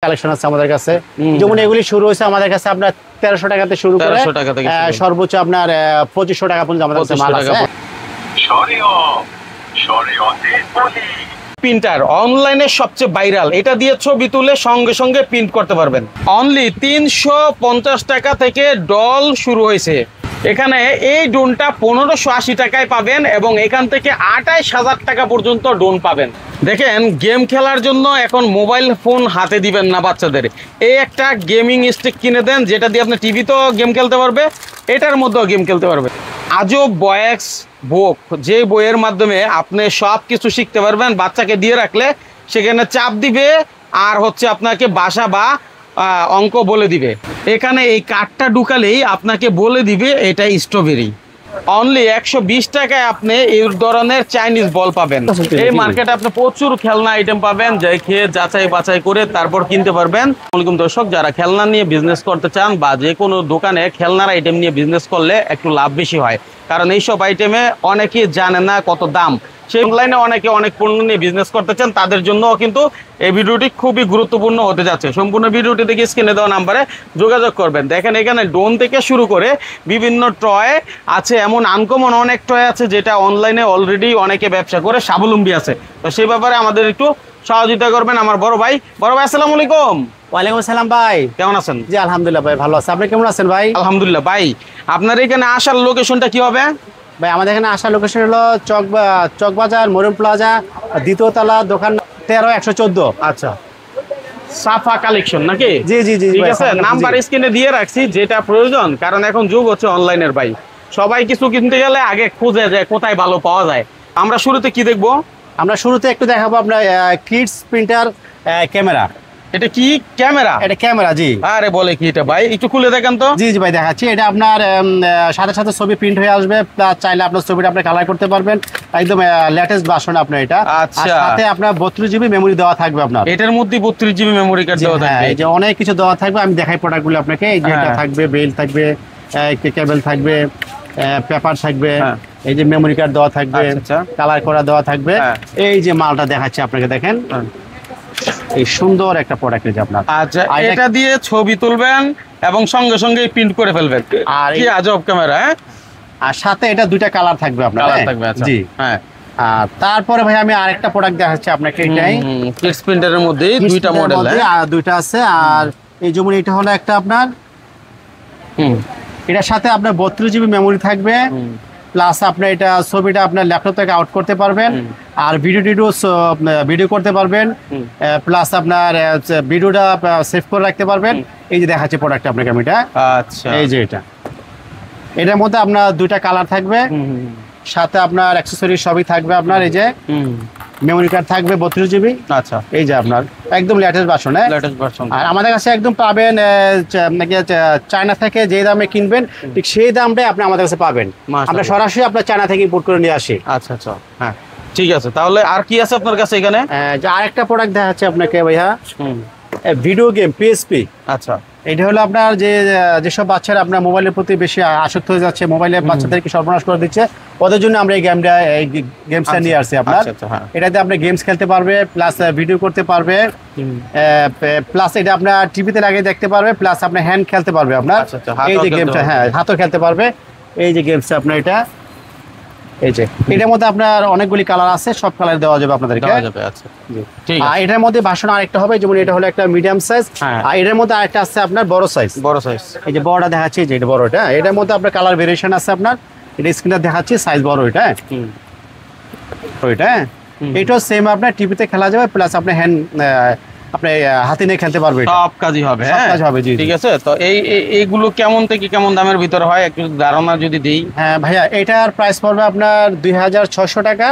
Collection আছে আমাদের কাছে, যেমন এগুলি শুরু হয়েছে আমাদের কাছে আপনার 1300 টাকাতে শুরু করে সর্বোচ্চ আপনার 2500 টাকা পর্যন্ত আমাদের কাছে মাল আছে। প্রিন্টার অনলাইনে সবচেয়ে ভাইরাল, এটা দিয়ে ছবি তুলে সঙ্গে সঙ্গে প্রিন্ট করতে পারবেন। অনলি 350 টাকা থেকে ডল শুরু হয়েছে। এখানে এই ড্রোনটা 1580 টাকায় পাবেন এবং এখান থেকে 28000 টাকা পর্যন্ত ড্রোন পাবেন। দেখেন, গেম খেলার জন্য এখন মোবাইল ফোন হাতে দিবেন না বাচ্চাদের। এই একটা গেমিং স্টিক কিনে দেন, যেটা দিয়ে আপনি টিভিতেও গেম খেলতে পারবে, এটার মধ্যেও গেম খেলতে পারবে। আজব বয়েক্স বুক, যে বইয়ের মাধ্যমে আপনি সব কিছু শিখতে পারবেন। বাচ্চাকে দিয়ে রাখলে সেখানে চাপ দিবে আর আপনাকে ভাষা বা অঙ্ক বলে দিবে। এখানে এই কার্ডটা ঢুকালেই আপনাকে বলে দিবে এটা স্ট্রবেরি। অনলি 120 টাকায় আপনি এই ধরনের চাইনিজ বল পাবেন। এই মার্কেটে আপনি প্রচুর খেলনা আইটেম পাবেন, যাই খেয়ে যাচাই বাছাই করে তারপর কিনতে পারবেন। আসসালামু দর্শক, যারা খেলনা নিয়ে বিজনেস করতে চান বা যে কোনো দোকানে খেলনার আইটেম নিয়ে বিজনেস করলে একটু লাভ বেশি হয়, কারণ এইসব আইটেমে অনেকেই জানে না কত দাম। সেই অনলাইনে অনেকে অনেক পণ্য নিয়ে বিজনেস করতে চান, তাদের জন্য কিন্তু এই ভিডিওটি খুবই গুরুত্বপূর্ণ হতে যাচ্ছে। সম্পূর্ণ ভিডিওটি দেখে স্ক্রিনে দেওয়া নাম্বারে যোগাযোগ করবেন। দেখেন, এখানে ড্রোন থেকে শুরু করে বিভিন্ন টয় আছে, এমন আনকমন অনেক টয় আছে যেটা অনলাইনে অলরেডি অনেকে ব্যবসা করে স্বাবলম্বী আছে। তো সেই ব্যাপারে আমাদের একটু সহযোগিতা করবেন আমার বড় ভাই। আসসালামু আলাইকুম। ওয়ালাইকুম আসসালাম ভাই, কেমন আছেন? জি আলহামদুলিল্লাহ ভাই, ভালো আছে। আপনি কেমন আছেন ভাই? আলহামদুলিল্লাহ। ভাই, আপনার এখানে আসার লোকেশনটা কি হবে? ভাই আমাদের এখানে আসার লোকেশন হলো চকবাজার মরিয়ম প্লাজা, দ্বিতীয় তলা, দোকান 13-114। আচ্ছা, সাফা কালেকশন নাকি? জি জি জি, ঠিক আছে। নাম্বার স্ক্রিনে দিয়ে রাখছি, যেটা প্রয়োজন, কারণ এখন যুগ হচ্ছে অনলাইনের ভাই। সবাই কিছু কিনতে গেলে আগে খুঁজে যায় কোথায় ভালো পাওয়া যায়। আমরা শুরুতে কি দেখবো? আমরা শুরুতে একটু দেখাবো আপনার কিডস প্রিন্টার ক্যামেরা। এটা কি ক্যামেরা? এটা ক্যামেরা, জি। আরে বলে কি এটা ভাই, একটু খুলে দেখেন তো। জি জি ভাই, দেখাচ্ছি। এটা আপনার সাথে সাথে ছবি প্রিন্ট হয়ে আসবে, প্লাস চাইলে আপনার ছবিটা আপনি কালার করতে পারবেন। একদম লেটেস্ট ভার্সন আপনার এটা। আচ্ছা, সাথে আপনার 32 জিবি মেমরি দেওয়া থাকবে আপনার। এটার মধ্যে 32 জিবি মেমরি কার্ড দেওয়া থাকবে। এই যে অনেক কিছু দেওয়া থাকবে, আমি দেখাই প্রোডাক্টগুলো আপনাকে। এই যে এটা থাকবে, বেল থাকবে, কেবল থাকবে, পেপার থাকবে, এই যে মেমরি কার্ড দেওয়া থাকবে, কালার করা দেওয়া থাকবে। এই যে মালটা দেখাচ্ছি আপনাকে, দেখেন এই সুন্দর একটা প্রোডাক্ট আছে আপনার। আচ্ছা, এটা দিয়ে ছবি তুলবেন এবং সঙ্গে সঙ্গে প্রিন্ট করে ফেলবেন। আর কি আজব ক্যামেরা। আর সাথে এটা দুইটা কালার থাকবে আপনার। জি, হ্যাঁ। আর তারপরে ভাই আমি আরেকটা প্রোডাক্ট দেখাচ্ছি আপনাকে। এটাই কিডস প্রিন্টারের মধ্যে দুইটা মডেল দুইটা আছে। আর এই যেমন এটা হলো একটা আপনার, এটার সাথে আপনার 32 জিবি মেমরি থাকবে, প্লাস আপনার এটা ছবিটা আপনার ল্যাপটপ থেকে আউট করতে পারবেন, আর ভিডিও করতে পারবেন, প্লাস আপনার ভিডিওটা সেভ করে রাখতে পারবেন। এই যে দেখাচ্ছি প্রোডাক্ট আপনাকে আমি। এটা আচ্ছা, এই যে এটার মধ্যে আপনার দুইটা কালার থাকবে, সাথে আপনার অ্যাকসেসরি সবই থাকবে আপনার। এই যে মেমরি কার্ড থাকবে 32 জিবি। আচ্ছা, এই যে আপনার একদম লেটেস্ট ভার্সন। আর আমাদের কাছে একদম পাবেন চায়না থেকে যে দামে কিনবেন ঠিক সেই দামটাই আপনি আমাদের কাছে পাবেন। আমরা সরাসরি আপনার চায়না থেকে ইম্পোর্ট করে নিয়ে আসি। আচ্ছা আচ্ছা, হ্যাঁ ঠিক আছে। তাহলে আর কি আছে আপনার কাছে এখানে? আরেকটা প্রোডাক্ট দেখাচ্ছি আপনাকে ভাইয়া, ভিডিও গেম পিএসপি। আচ্টা, এটা হলো আপনার যেসব বাচ্চারা আপনার মোবাইলের প্রতি বেশি আসক্ত হয়ে যাচ্ছে, মোবাইলে বাচ্চাদেরকে সর্বনাশ করে দিচ্ছে, ওদের জন্য আমরা এই গেমসটা নিয়ে আসছি আপনার। এটাতে আপনি গেমস খেলতে পারবে, প্লাস ভিডিও করতে পারবে, প্লাস এটা আপনার টিভিতে লাগিয়ে দেখতে পারবে, প্লাস আপনার হ্যান্ড খেলতে পারবে আপনার। এই যে গেমটা, হ্যাঁ হাতও খেলতে পারবে। এই যে গেমসটা আপনার এটা, এই যে এটার মধ্যে আপনার অনেকগুলি কালার আছে, সব কালার দেওয়া যাবে আপনাদেরকে। আর এটার মধ্যে ভার্সন আরেকটা হবে, যেমন এটা হলো একটা মিডিয়াম সাইজ, আর এটার মধ্যে আরেকটা আছে আপনার বড় সাইজ। এই যে বড়টা দেখাচ্ছি, যে এটা বড়টা, এটার মধ্যে আপনার কালার ভেরিয়েশন আছে আপনার। এটা স্ক্রিনটা দেখাচ্ছি, সাইজ বড় এটা। এটাও সেম আপনার টিভিতে খেলা যাবে, প্লাস আপনার হ্যান্ড আপনি হাতে নিয়ে খেলতে পারবে, সব কাজই হবে। সব কাজ হবে, জি ঠিক আছে। তো এইগুলো কেমন থেকে কেমন দামের ভিতরে হয় একটু ধারণা যদি দেই? হ্যাঁ ভাইয়া, এটার প্রাইস পড়বে আপনার 2600 টাকা।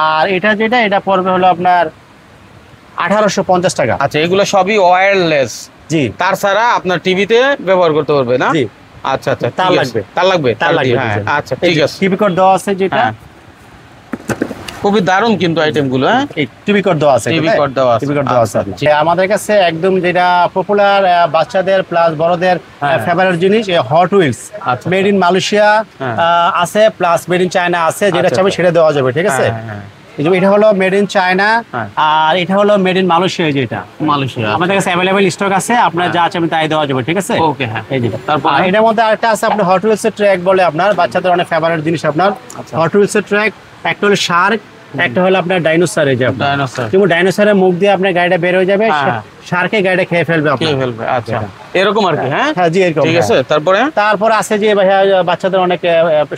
আর এটা যেটা, এটা পড়বে হলো আপনার 1850 টাকা। আচ্ছা, এগুলো সবই ওয়্যারলেস? জি, তার ছাড়া আপনার টিভিতে ব্যবহার করতে পারবে না? জি। আচ্ছা আচ্ছা, তার লাগবে। হ্যাঁ আচ্ছা, ঠিক আছে। টিভি কোড দেওয়া আছে যেটা, খুবই দারুণ কিন্তু আইটেম গুলো। টিভি কোড দেওয়া আছে, আমাদের কাছে একদম যেটা পপুলার বাচ্চাদের প্লাস বড়দের ফেভারিট জিনিস, Hot Wheels made in Malaysia আছে, প্লাস মেড ইন চায়না আছে, যেটা চাইবে সেটা দেওয়া যাবে। ঠিক আছে, এটা হলো মেড ইন চায়না, আর এটা হলো মেড ইন মালয়েশিয়া। যেটা মালয়েশিয়া আমাদের কাছে অ্যাভেলেবেল স্টক আছে, আপনার যা আছে আমি তাই দেওয়া যাবে, ঠিক আছে? ওকে, হ্যাঁ। এই যে তারপর এটার মধ্যে আরেকটা আছে আপনার হট হুইলস এর ট্র্যাক বলে, আপনার বাচ্চাদের অনেক ফেভারিট জিনিস আপনার হট হুইলস এর ট্র্যাক। একটা হলো শার্ক, একটা হলো আপনার ডাইনোসর। এই যে ডাইনোসর, যেমন ডাইনোসরের মুখ দিয়ে আপনার গাড়িটা বের হয়ে যাবে, শার্কে গাড়িটা খেয়ে ফেলবে আচ্ছা এরকম আর কি। হ্যাঁ জি এরকম, ঠিক আছে। তারপরে আছে যে ভাইয়া বাচ্চাদের অনেক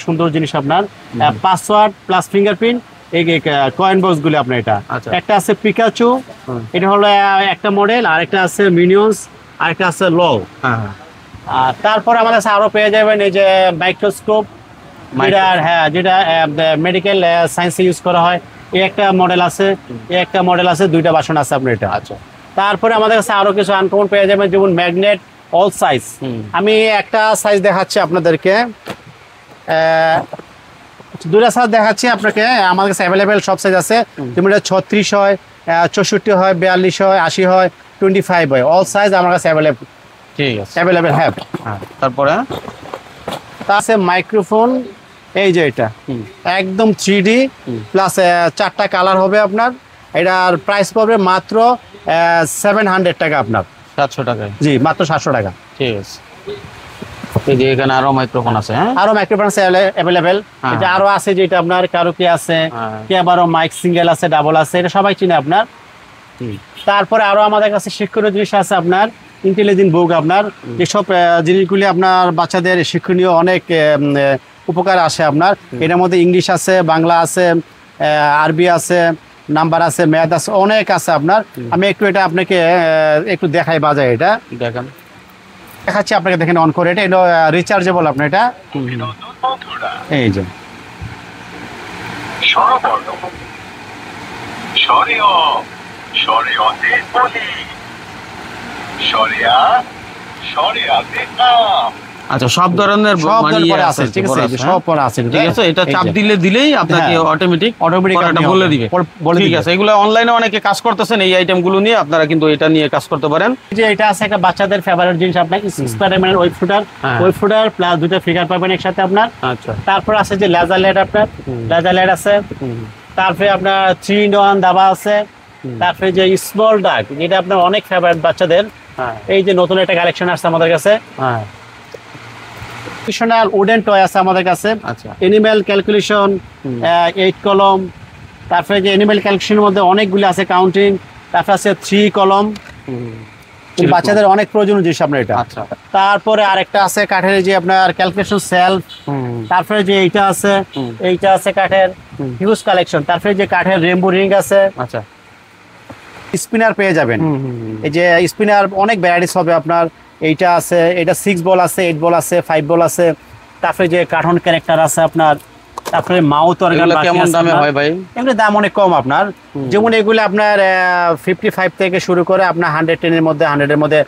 সুন্দর জিনিস আপনার পাসওয়ার্ড প্লাস ফিঙ্গারপ্রিন্ট, এই কয়েন বক্স গুলো আপনার। এটা একটা আছে পিকাচু, এটা হলো একটা মডেল, আর একটা আছে মিনিয়ন্স, আর একটা আছে লল। আর তারপর আমাদের কাছে আরো পেয়ে যাবেন এই যে মাইক্রোস্কোপ, যেটা মেডিকেল সায়েন্সে ইউজ করা হয়, এই একটা মডেল আছে, এই একটা মডেল আছে, দুইটা বাসন আছে আপনার এটা। আচ্ছা, তারপরে আমাদের কাছে আরো কিছু আনকমন পেয়ে যাবেন, যেমন ম্যাগনেট অল সাইজ। আমি একটা সাইজ দেখাচ্ছি আপনাদেরকে, দুটা সাইজ দেখাচ্ছি আপনাকে। আমাদের কাছে অ্যাভেলেবেল সব সাইজ আছে, যেমন এটা 36 হয়, 64 হয়, 42 হয়, 80 হয়, 25 হয়, অল সাইজ আমার কাছে অ্যাভেলেবেল। ঠিক আছে, অ্যাভেলেবেল। হ্যাঁ, তারপরে তা আছে মাইক্রোফোন, এই যে এটা একদম 3D প্লাস 4টা কালার হবে আপনার। এটার প্রাইস পড়বে মাত্র 700 টাকা আপনার। 700 টাকা? জি, মাত্র 700 টাকা। ঠিক আছে। এই যে এখানে আরো মাইক্রোফোন আছে, হ্যাঁ আরো মাইক্রোফোন আছে অ্যাভেলেবেল। এটা আরো আছে যেটা আপনার কারোকি আছে, কি আবারও মাইক সিঙ্গেল আছে, ডাবল আছে, এটা সবাই চিনে আপনার। তারপরে আরো আমাদের কাছে শিক্ষণীয় জিনিস আছে আপনার, ইন্টেলিজেন্ট বুক আপনার, যেসব জিনিসগুলি আপনার বাচ্চাদের শিক্ষণীয় অনেক উপকার আসে আপনার। এটার মধ্যে ইংলিশ আছে, বাংলা আছে, আরবি আছে, নাম্বার আছে, ম্যাথ আছে, অনেক আছে আপনার। আমি একটু এটা আপনাকে একটু দেখাই বাজায়, এটা দেখাচ্ছি আপনাকে, দেখেন অন করে। এটা রিচার্জেবল আপনার এটা। এই যে আচ্ছা, সব ধরনের আছে, ঠিক আছে? সব পড়া আছে, ঠিক আছে। এটা চাপ দিলেই আপনাকে অটোমেটিক বলে দিবে। ঠিক আছে, এগুলো অনলাইনে অনেকে কাজ করতেছেন এই আইটেমগুলো নিয়ে, আপনারা কিন্তু এটা নিয়ে কাজ করতে পারেন। যে এটা আছে একটা বাচ্চাদের ফেভারিট জিনিস আপনার, স্পাইডারম্যানের ওয়েব ফুটার প্লাস দুটো ফিগার পাবেন একসাথে আপনার। আচ্ছা, তারপর আছে যে লেজার লাইট আপনার, লেজার লাইট আছে। তারপরে আপনার 3-in-1 দাবা আছে। তারপরে যে স্মল ডাক, যেটা আপনার অনেক ফেভারিট বাচ্চাদের, এই যে নতুন একটা কালেকশন আসছে আমাদের কাছে। উডেন টয় আছে আমাদের কাছে। এনিম্যাল ক্যালকুলেশন 8 কলম। তারপরে যে এনিম্যাল ক্যালকুলেশনের মধ্যে অনেকগুলো আছে, কাউন্টিং। তারপরে আছে 3 কলম, বাচ্চাদের অনেক প্রয়োজনীয় জিনিস আপনার এটা। তারপরে আরেকটা আছে কাঠের, যে আপনার ক্যালকুলেশন সেলফ। তারপরে যে এইটা আছে, এইটা আছে কাঠের, হিউজ কালেকশন। তারপরে যে কাঠের রেইনবো রিং আছে। আচ্ছা, স্পিনার পেয়ে যাবেন। এই যে স্পিনার অনেক ভ্যারাইটিস হবে আপনার। এইটা আছে, এটা 6 বল আছে, 8 বল আছে, 5 বল আছে। তারপরে যে কার্টুন ক্যারেক্টার আছে আপনার। তারপরে মাউথ অর্গান। কেমন দামে হয় ভাই? এগুলোর দাম অনেক কম আপনার। যেমন এগুলো আপনার 55 থেকে শুরু করে আপনার 110 এর মধ্যে, 100 এর মধ্যে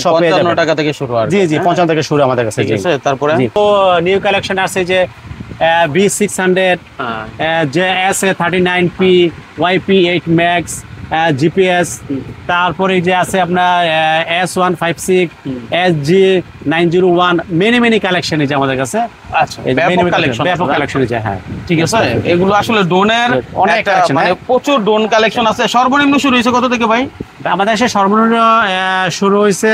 সব পেয়ে যাবেন। 55 টাকা থেকে শুরু আর জি 55 থেকে শুরু আমাদের কাছে। ঠিক আছে, তারপরে তো নিউ কালেকশন আছে যে B600, যে S39P, YP8 Max, জিপিএস। তারপরে যে আছে আপনার S156, SG901, মেনি কালেকশন আছে আমাদের কাছে। আচ্ছা, ব্যাপক কালেকশন আছে। হ্যাঁ, ঠিক আছে। এগুলো আসলে ড্রোনের অনেক কালেকশন, মানে প্রচুর ড্রোন কালেকশন আছে। সর্বনিম্ন শুরু হয়েছে কত থেকে ভাই? আমাদের কাছে সর্বনিম্ন শুরু হয়েছে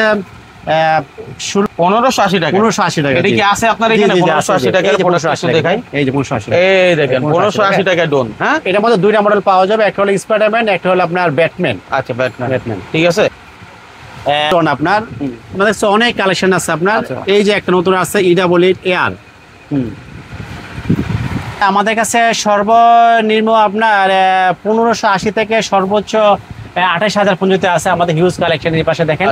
1580 টাকা। 1580 টাকা। এটা কি আছে আপনার এখানে? 1580 টাকার প্রোডাক্ট দেখাই। এই যে 1580, এই দেখেন 1580 টাকা ড্রোন। হ্যাঁ, এটার মধ্যে দুইটা মডেল পাওয়া যাবে, একটা হলো স্পাইডারম্যান, একটা হলো আপনার ব্যাটম্যান। আচ্ছা, ব্যাটম্যান, ঠিক আছে। আপনার আমাদের কাছে অনেক কালেকশন আছে আপনার। এই যে একটা নতুন আছে EWIT এয়ার। আমাদের কাছে সর্বনিম্ন আপনার 1580 থেকে সর্বোচ্চ 28,000 পর্যন্ত আছে আমাদের হিউজ কালেকশন। এই পাশে দেখেন,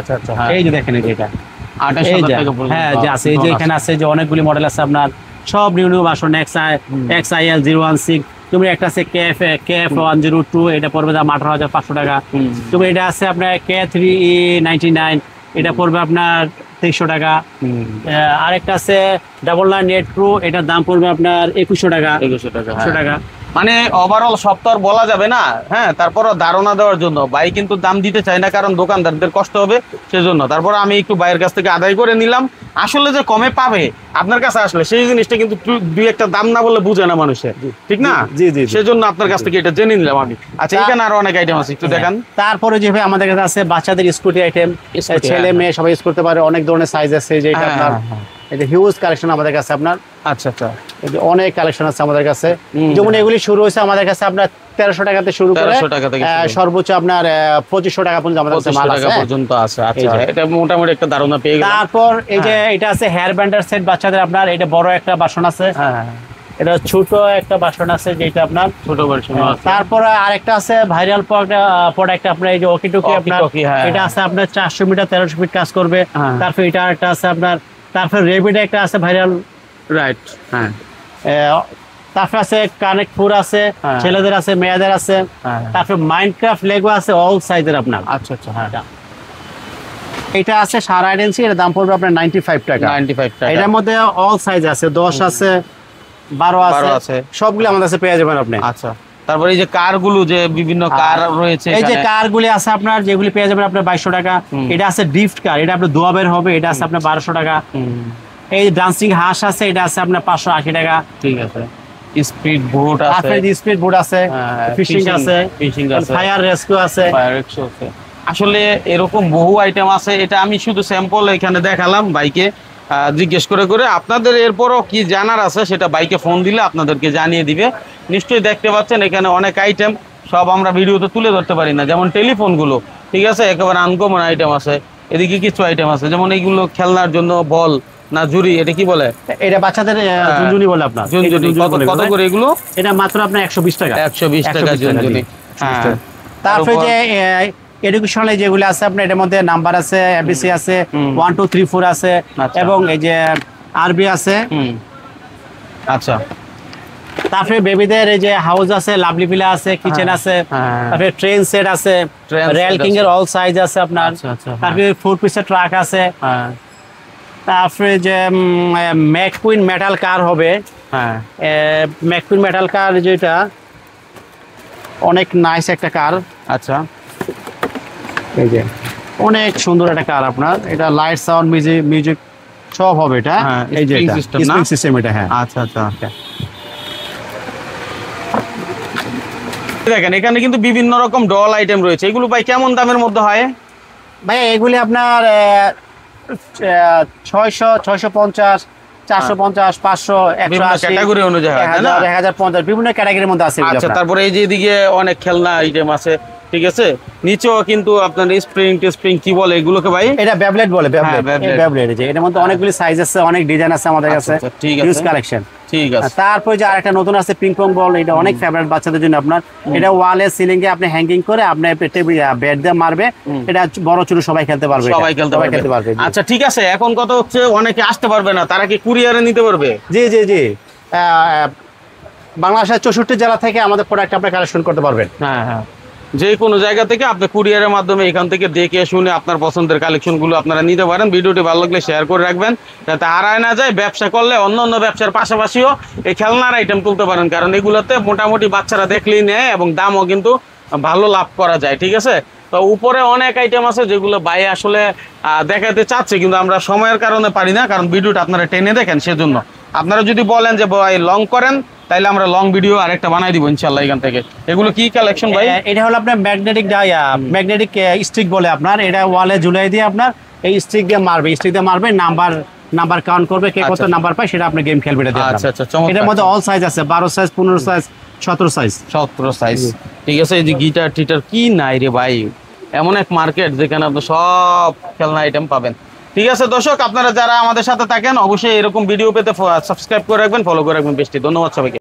এই যে দেখেন, এটা 28,000 টাকা পর্যন্ত। হ্যাঁ, যে আছে, এই যে এখানে আছে যে অনেকগুলি মডেল আছে আপনার, সব নিউ ভার্সন। XIL 016, তুমি একটা আছে KF102, এটা পড়বে দাম 18,500 টাকা। তুমি এটা আছে আপনার K3E99, এটা পড়বে আপনার 2300 টাকা। আরেকটা আছে 99 Pro, এটার দাম পড়বে আপনার 2100 টাকা। মানে ওভারঅল সব তো আর বলা যাবে না, হ্যাঁ, তারপরও ধারণা দেওয়ার জন্য ভাই কিন্তু দাম দিতে চাই না, কারণ দোকানদারদের কষ্ট হবে সেজন্য। তারপর আমি একটু ভাইয়ের কাছ থেকে আদায় করে নিলাম। আসলে যে কমে পাবে আপনার কাছে আসলে সেই জিনিসটা কিন্তু দুই একটা দাম না বললে বুঝে না মানুষে, ঠিক না? জি জি, সেজন্য আপনার কাছ থেকে এটা জেনে নিলাম আমি। আচ্ছা, এখানে আরো অনেক আইটেম আছে, একটু দেখান। তারপরে যে ভাই আমাদের কাছে আছে বাচ্চাদের স্কুটি আইটেম, ছেলে মেয়ে সবাই ইউজ করতে পারে, অনেক ধরনের সাইজ আছে, যেটা আপনার এটা হিউজ কালেকশন আমাদের কাছে আপনার। আচ্ছা আচ্ছা, অনেক কালেকশন আছে আমাদের কাছে। যেমন এগুলি শুরু হয়েছে আমাদের কাছে আপনার 1300 টাকাতে শুরু করে সর্বোচ্চ আপনার 2500 টাকা পর্যন্ত আমাদের কাছে মাল আছে পর্যন্ত আছে। আচ্ছা, এটা মোটামুটি একটা ধারণা পেয়ে গেলাম। তারপর এই যে এটা আছে হেয়ার ব্যান্ডার সেট বাচ্চাদের আপনার, এটা বড় একটা বাসন আছে, এটা ছোট একটা বাসন আছে যেটা আপনার ছোট ভার্সন আছে। তারপর আরেকটা আছে ভাইরাল প্রোডাক্ট আপনার, এই যে ওকি টকি আপনার, এটা আছে আপনার 400 মিটার 1300 ফিট কাজ করবে। তারপর এটা একটা আছে আপনার, তারপর রেবিড একটা আছে ভাইরাল, রাইট, হ্যাঁ। তারপর আছে কানেক্ট 4 আছে, ছেলেদের আছে মেয়েদের আছে। তারপর মাইনক্রাফট লেগো আছে অল সাইজের আপনার। আচ্ছা আচ্ছা, হ্যাঁ। এটা আছে 8.5 ইঞ্চি, এর দাম পড়বে আপনার 95 টাকা। 95 টাকা। এটার মধ্যে অল সাইজ আছে, 10 আছে, 12 আছে, সবগুলো আমাদের কাছে পেয়ে যাবেন আপনি। আচ্ছা, তারপর এই যে কারগুলো, যে বিভিন্ন কার রয়েছে, এই যে কারগুলি আছে আপনার, যেগুলি পেয়ে যাবেন আপনার 2200 টাকা। এটা আছে ড্রিফট কার, এটা আপনার ধোয়া বের হবে, এটা আছে আপনার 1200 টাকা। এই ডান্সিং হাঁস আছে, এটা আছে আপনার 580 টাকা। ঠিক আছে। স্পিড বোট আছে, তারপরে স্পিড বোট আছে, ফিশিং আছে, ফায়ার রেস্কিউ আছে। আসলে এরকম বহু আইটেম আছে। এটা আমি শুধু স্যাম্পল এখানে দেখালাম বাইকে, জিজ্ঞেস করে করে। আপনাদের এরপরও কি জানার আছে সেটা বাইকে ফোন দিলে আপনাদেরকে জানিয়ে দিবে। নিশ্চয়ই দেখতে পাচ্ছেন এখানে অনেক আইটেম, সব আমরা ভিডিওতে তুলে ধরতে পারি না। যেমন টেলিফোনগুলো, ঠিক আছে, একেবারে আনকমন আইটেম আছে। এদিকে কিছু আইটেম আছে, যেমন এইগুলো খেলনার জন্য বল না ঝুরি, এটা কি বলে? এটা বাচ্চাদের ঝুনঝুনি বলে আপনার। কত করে এগুলো? এটা মাত্র আপনার 120 টাকা। 120 টাকা ঝুনঝুনি। তারপরে যে এডুকেশনাল যেগুলো আছে আপনার, এটার মধ্যে নাম্বার আছে, এবিসি আছে, 1 2 3 4 আছে, এবং এই যে আরবি আছে। আচ্ছা, তারপরে বেবিদের এই যে হাউস আছে, লাভলি ভিলা আছে, কিচেন আছে, তারপরে ট্রেন সেট আছে, রেল কিং এর অল সাইজ আছে আপনার। তারপরে 4 পিসের ট্রাক আছে। তারপরে যে ম্যাককুইন মেটাল কার হবে, ম্যাককুইন মেটাল কার, যেটা অনেক নাইস একটা কার। আচ্ছা, এই যে অনেক সুন্দর একটা কার আপনার, এটা লাইট সাউন্ড মিউজিক সব হবে এটা। এই যে স্প্রিং সিস্টেম এটা। হ্যাঁ, আচ্ছা আচ্ছা। দেখেন এখানে কিন্তু বিভিন্ন রকম ডল আইটেম রয়েছে। এগুলো ভাই কেমন দামের মধ্যে হয়? ভাই এগুলি আপনার 600, 650, 450, 500, 180 ক্যাটাগরি অনুযায়ী, 1050 বিভিন্ন ক্যাটাগরির মধ্যে আছে। আচ্ছা, তারপরে এই যে এদিকে অনেক খেলনা আইটেম আছে, ঠিক আছে। নিচেও কিন্তু আপনার স্প্রিং কি বলে এগুলোকে ভাই? এটা বেবলেট বলে, বেবলেট। যে এর মধ্যে অনেকগুলি সাইজ আছে, অনেক ডিজাইন আছে আমাদের কাছে, ঠিক আছে, হিউজ কালেকশন। ঠিক আছে। তারপর যে আরেকটা নতুন আছে পিং পং বল, এটা অনেক ফেভারিট বাচ্চাদের জন্য আপনার। এটা ওয়ালে সিলিং এ আপনি হ্যাঙ্গিং করে আপনি ব্যাট দিয়ে মারবে, এটা বড় ছোট সবাই খেলতে পারবে, সবাই খেলতে পারবে। আচ্ছা, ঠিক আছে। এখন কত হচ্ছে, অনেকে আসতে পারবে না, তারা কি কুরিয়ারে নিতে পারবে? জি জি জি, বাংলাদেশের 64 জেলা থেকে আমাদের প্রোডাক্ট আপনি কালেকশন করতে পারবেন। হ্যাঁ হ্যাঁ, যে কোনো জায়গা থেকে আপনি কুরিয়ারের মাধ্যমে এখান থেকে দেখে শুনে আপনার পছন্দের কালেকশনগুলো আপনারা নিতে পারেন। ভিডিওটি ভালো লাগলে শেয়ার করে রাখবেন, যাতে হারায় না যায়। ব্যবসা করলে অন্য অন্য ব্যবসার পাশাপাশিও এই খেলনার আইটেম তুলতে পারেন, কারণ এগুলোতে মোটামুটি বাচ্চারা দেখলেই নেয় এবং দামও কিন্তু ভালো লাভ করা যায়, ঠিক আছে। তো উপরে অনেক আইটেম আছে যেগুলো ভাই আসলে দেখাতে চাচ্ছে, কিন্তু আমরা সময়ের কারণে পারি না, কারণ ভিডিওটা আপনারা টেনে দেখেন। সেজন্য আপনারা যদি বলেন যে ভাই লং করেন, তাইলে আমরা লং ভিডিও আরেকটা বানাই দিব ইনশাআল্লাহ এখান থেকে। এগুলো কি কালেকশন ভাই? এটা হলো আপনার ম্যাগনেটিক স্টিক বলে আপনার, এটা ওয়ালে ঝুলাই দিয়ে আপনার এই স্টিক দিয়ে মারবে, নাম্বার কাউন্ট করবে, কে কত নাম্বার পায় সেটা আপনি গেম খেলবে। আচ্ছা আচ্ছা, এটার মধ্যে অল সাইজ আছে, 12 সাইজ, 15 সাইজ, 17 সাইজ। ঠিক আছে। এই যে গিটার টিটার কি নাই রে ভাই, এমন এক মার্কেট যেখানে আপনি সব খেলনা আইটেম পাবেন। ঠিক আছে দর্শক, আপনারা যারা আমাদের সাথে থাকেন অবশ্যই এরকম ভিডিও পেতে সাবস্ক্রাইব করে রাখবেন, ফলো করে রাখবেন। বেশি ধন্যবাদ সবাইকে।